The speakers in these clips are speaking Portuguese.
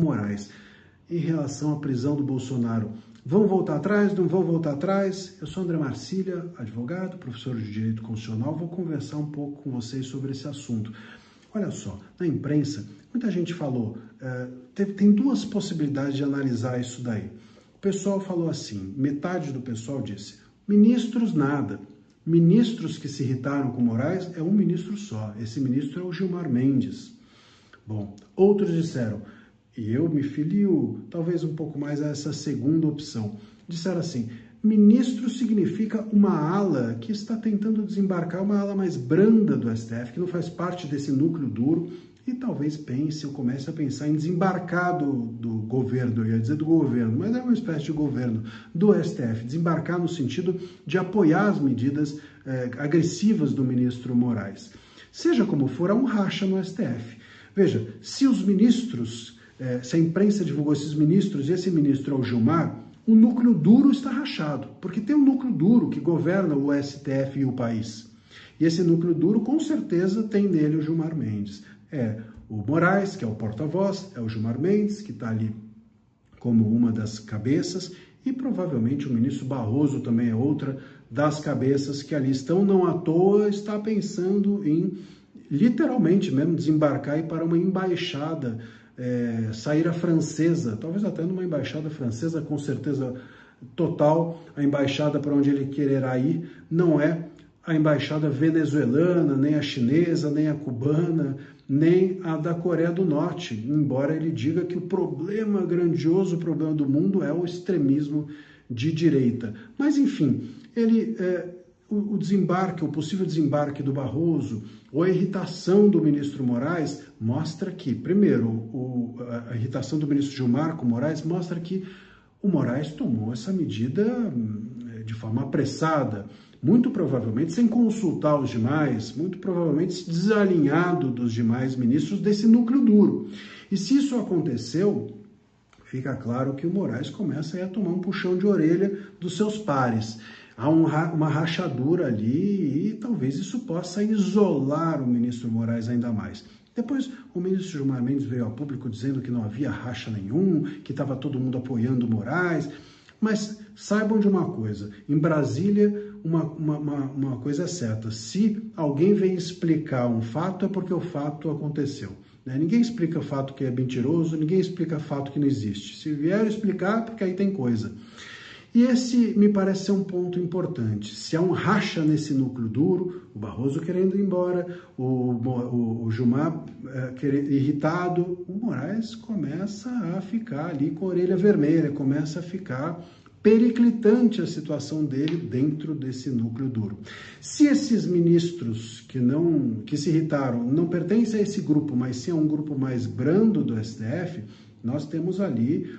Moraes, em relação à prisão do Bolsonaro. Vão voltar atrás? Não vão voltar atrás? Eu sou André Marcília, advogado, professor de Direito Constitucional. Vou conversar um pouco com vocês sobre esse assunto. Olha só, na imprensa, muita gente falou, tem duas possibilidades de analisar isso daí. O pessoal falou assim, metade do pessoal disse, ministros nada. Ministros que se irritaram com Moraes é um ministro só. Esse ministro é o Gilmar Mendes. Bom, outros disseram, e eu me filio talvez um pouco mais a essa segunda opção. Disseram assim, ministro significa uma ala que está tentando desembarcar, uma ala mais branda do STF, que não faz parte desse núcleo duro, e talvez pense ou comece a pensar em desembarcar do governo, eu ia dizer do governo, mas é uma espécie de governo do STF, desembarcar no sentido de apoiar as medidas agressivas do ministro Moraes. Seja como for, há um racha no STF. Veja, se os ministros, se a imprensa divulgou esses ministros e esse ministro é o Gilmar, o núcleo duro está rachado, porque tem um núcleo duro que governa o STF e o país. E esse núcleo duro, com certeza, tem nele o Gilmar Mendes. É o Moraes, que é o porta-voz, é o Gilmar Mendes, que está ali como uma das cabeças, e provavelmente o ministro Barroso também é outra das cabeças que ali estão, não à toa, está pensando em, literalmente mesmo, desembarcar e ir para uma embaixada, sair a francesa, talvez até numa embaixada francesa, com certeza total, a embaixada para onde ele quererá ir não é a embaixada venezuelana, nem a chinesa, nem a cubana, nem a da Coreia do Norte, embora ele diga que o problema grandioso, o problema do mundo é o extremismo de direita. Mas, enfim, o desembarque, o possível desembarque do Barroso, ou a irritação do ministro Moraes, mostra que, primeiro, a irritação do ministro Gilmar com Moraes mostra que o Moraes tomou essa medida de forma apressada, muito provavelmente sem consultar os demais, muito provavelmente desalinhado dos demais ministros desse núcleo duro. E se isso aconteceu, fica claro que o Moraes começa a tomar um puxão de orelha dos seus pares. Há uma rachadura ali e talvez isso possa isolar o ministro Moraes ainda mais. Depois, o ministro Gilmar Mendes veio a público dizendo que não havia racha nenhum, que estava todo mundo apoiando o Moraes. Mas saibam de uma coisa, em Brasília, uma coisa é certa, se alguém vem explicar um fato, é porque o fato aconteceu. Né? Ninguém explica o fato que é mentiroso, ninguém explica o fato que não existe. Se vier explicar, porque aí tem coisa. E esse me parece ser um ponto importante. Se há um racha nesse núcleo duro, o Barroso querendo ir embora, o Gilmar irritado, o Moraes começa a ficar ali com a orelha vermelha, começa a ficar periclitante a situação dele dentro desse núcleo duro. Se esses ministros que se irritaram não pertencem a esse grupo, mas sim a um grupo mais brando do STF, nós temos ali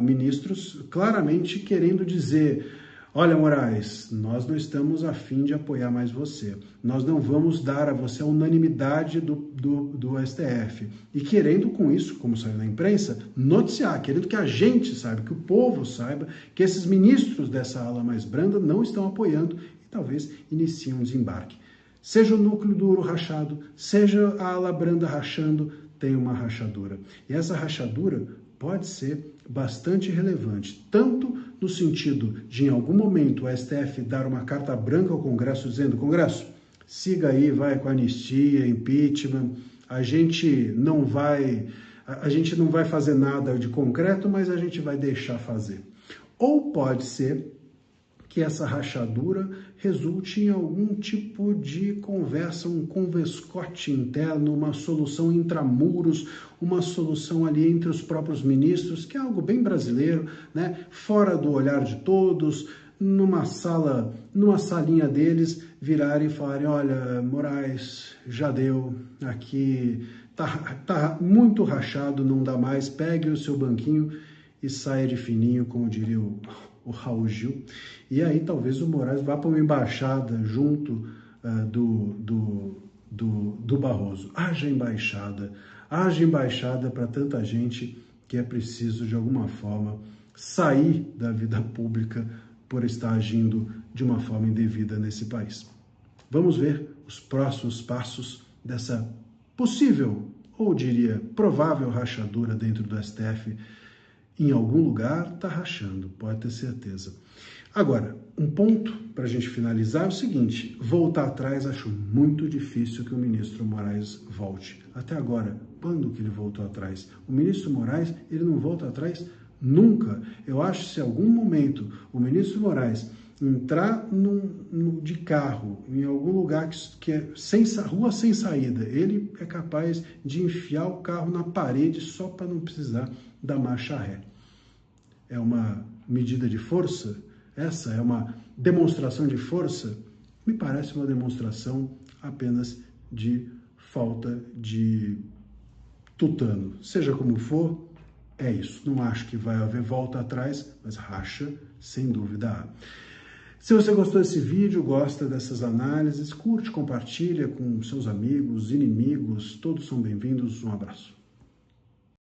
ministros claramente querendo dizer, olha Moraes, nós não estamos a fim de apoiar mais você, nós não vamos dar a você a unanimidade do STF. E querendo com isso, como saiu na imprensa, noticiar, querendo que a gente saiba, que o povo saiba, que esses ministros dessa ala mais branda não estão apoiando e talvez iniciem um desembarque. Seja o núcleo duro rachado, seja a ala branda rachando, tem uma rachadura. E essa rachadura pode ser bastante relevante, tanto no sentido de, em algum momento, o STF dar uma carta branca ao Congresso, dizendo, Congresso, siga aí, vai com anistia, impeachment, a gente não vai fazer nada de concreto, mas a gente vai deixar fazer. Ou pode ser que essa rachadura resulte em algum tipo de conversa, um converscote interno, uma solução intramuros, uma solução ali entre os próprios ministros, que é algo bem brasileiro, né? Fora do olhar de todos, numa salinha deles, virarem e falarem, olha, Moraes, já deu, aqui tá muito rachado, não dá mais, pegue o seu banquinho e saia de fininho, como diria o Raul Gil, e aí talvez o Moraes vá para uma embaixada junto do Barroso. Haja embaixada para tanta gente que é preciso, de alguma forma, sair da vida pública por estar agindo de uma forma indevida nesse país. Vamos ver os próximos passos dessa possível ou diria provável rachadura dentro do STF, em algum lugar está rachando, pode ter certeza. Agora, um ponto para a gente finalizar é o seguinte: voltar atrás, acho muito difícil que o ministro Moraes volte. Até agora, quando que ele voltou atrás? O ministro Moraes, ele não volta atrás nunca. Eu acho que se em algum momento o ministro Moraes entrar de carro em algum lugar que é rua sem saída, ele é capaz de enfiar o carro na parede só para não precisar da marcha ré. É uma medida de força? Essa é uma demonstração de força? Me parece uma demonstração apenas de falta de tutano. Seja como for, é isso. Não acho que vai haver volta atrás, mas racha, sem dúvida há. Se você gostou desse vídeo, gosta dessas análises, curte, compartilha com seus amigos, inimigos, todos são bem-vindos. Um abraço.